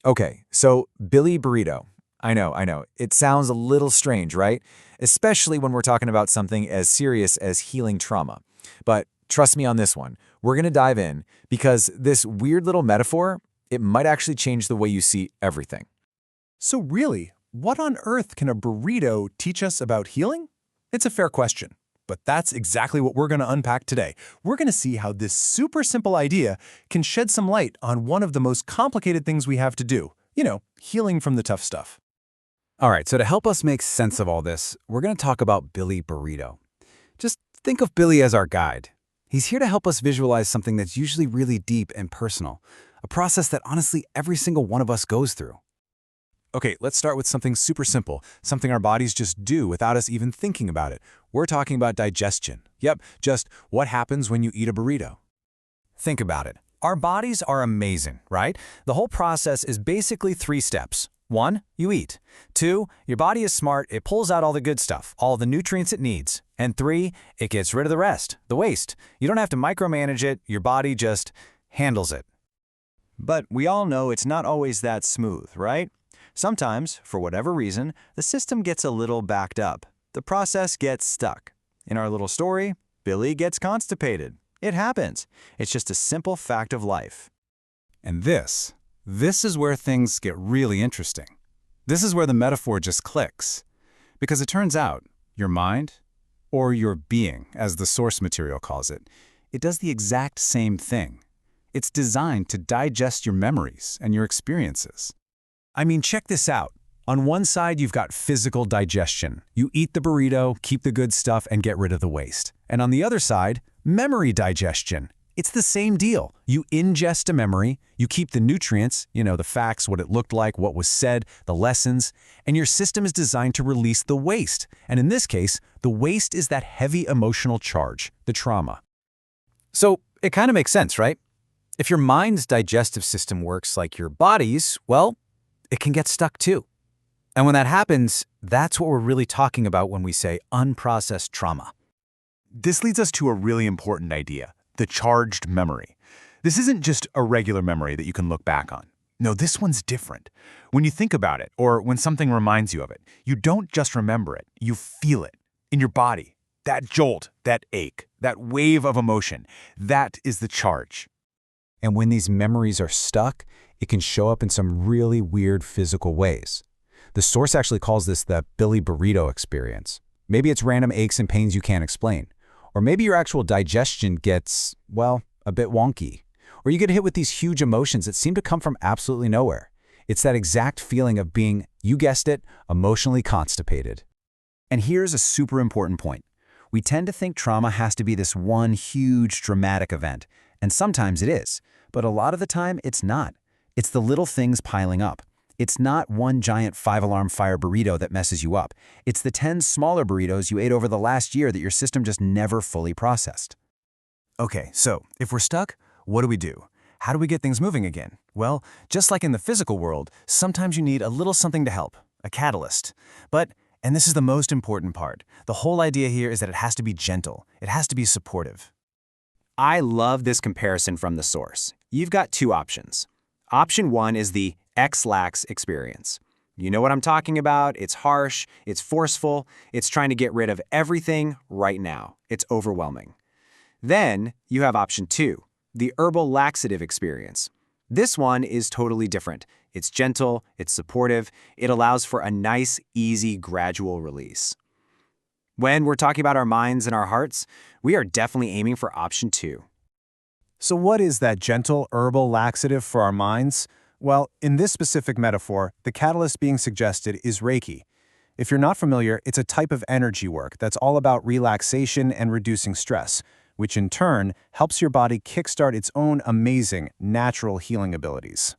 Okay, so Billy Burrito. I know. It sounds a little strange, right? Especially when we're talking about something as serious as healing trauma. But trust me on this one. We're going to dive in because this weird little metaphor, it might actually change the way you see everything. So really, what on earth can a burrito teach us about healing? It's a fair question, but that's exactly what we're going to unpack today. We're going to see how this super simple idea can shed some light on one of the most complicated things we have to do. Healing from the tough stuff. All right, so to help us make sense of all this, we're going to talk about Billy Burrito. Just think of Billy as our guide. He's here to help us visualize something that's usually really deep and personal, a process that honestly every single one of us goes through. Okay, let's start with something super simple, something our bodies just do without us even thinking about it. We're talking about digestion. Yep, just what happens when you eat a burrito. Think about it. Our bodies are amazing, right? The whole process is basically 3 steps. 1, you eat. 2, your body is smart, it pulls out all the good stuff, all the nutrients it needs. And 3, it gets rid of the rest, the waste. You don't have to micromanage it, your body just handles it. But we all know it's not always that smooth, right? Sometimes, for whatever reason, the system gets a little backed up. The process gets stuck. In our little story, Billy gets constipated. It happens. It's just a simple fact of life. And this is where things get really interesting. This is where the metaphor just clicks. Because it turns out, your mind, or your being, as the source material calls it, it does the exact same thing. It's designed to digest your memories and your experiences. I mean, check this out. On one side, you've got physical digestion. You eat the burrito, keep the good stuff, and get rid of the waste. And on the other side, memory digestion. It's the same deal. You ingest a memory, you keep the nutrients, the facts, what it looked like, what was said, the lessons, and your system is designed to release the waste. And in this case, the waste is that heavy emotional charge, the trauma. So it kind of makes sense, right? If your mind's digestive system works like your body's, well, it can get stuck too. And when that happens, that's what we're really talking about when we say unprocessed trauma. This leads us to a really important idea, the charged memory. This isn't just a regular memory that you can look back on. No, this one's different. When you think about it, or when something reminds you of it, you don't just remember it, you feel it in your body. That jolt, that ache, that wave of emotion, that is the charge. And when these memories are stuck, it can show up in some really weird physical ways. The source actually calls this the Billy Burrito experience. Maybe it's random aches and pains you can't explain. Or maybe your actual digestion gets, well, a bit wonky. Or you get hit with these huge emotions that seem to come from absolutely nowhere. It's that exact feeling of being, you guessed it, emotionally constipated. And here's a super important point. We tend to think trauma has to be this one huge dramatic event, and sometimes it is, but a lot of the time it's not. It's the little things piling up. It's not one giant 5-alarm fire burrito that messes you up. It's the 10 smaller burritos you ate over the last year that your system just never fully processed. Okay, so if we're stuck, what do? How do we get things moving again? Well, just like in the physical world, sometimes you need a little something to help, a catalyst. But, and this is the most important part, the whole idea here is that it has to be gentle. It has to be supportive. I love this comparison from the source. You've got 2 options. Option 1 is the X-lax experience. You know what I'm talking about. It's harsh, it's forceful, it's trying to get rid of everything right now. It's overwhelming. Then you have option 2, the herbal laxative experience. This one is totally different. It's gentle, it's supportive, it allows for a nice, easy, gradual release. When we're talking about our minds and our hearts, we are definitely aiming for option 2. So what is that gentle herbal laxative for our minds? Well, in this specific metaphor, the catalyst being suggested is Reiki. If you're not familiar, it's a type of energy work that's all about relaxation and reducing stress, which in turn helps your body kickstart its own amazing natural healing abilities.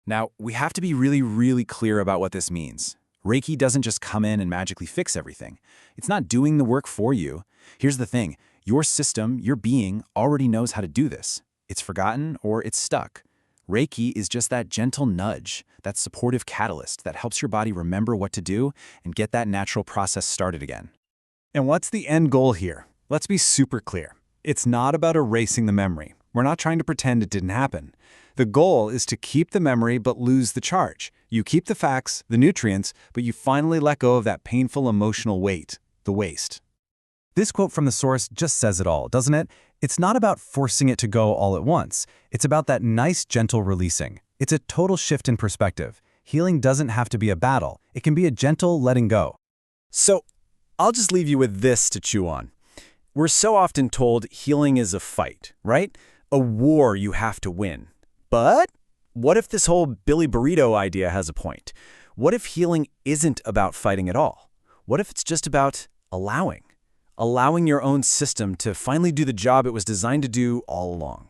Now, we have to be really clear about what this means. Reiki doesn't just come in and magically fix everything. It's not doing the work for you. Here's the thing. Your system, your being, already knows how to do this. It's forgotten or it's stuck. Reiki is just that gentle nudge, that supportive catalyst that helps your body remember what to do and get that natural process started again. And what's the end goal here? Let's be super clear. It's not about erasing the memory. We're not trying to pretend it didn't happen. The goal is to keep the memory but lose the charge. You keep the facts, the nutrients, but you finally let go of that painful emotional weight, the waste. This quote from the source just says it all, doesn't it? It's not about forcing it to go all at once. It's about that nice, gentle releasing. It's a total shift in perspective. Healing doesn't have to be a battle. It can be a gentle letting go. So, I'll just leave you with this to chew on. We're so often told healing is a fight, right? A war you have to win. But what if this whole Billy Burrito idea has a point? What if healing isn't about fighting at all? What if it's just about allowing? Allowing your own system to finally do the job it was designed to do all along.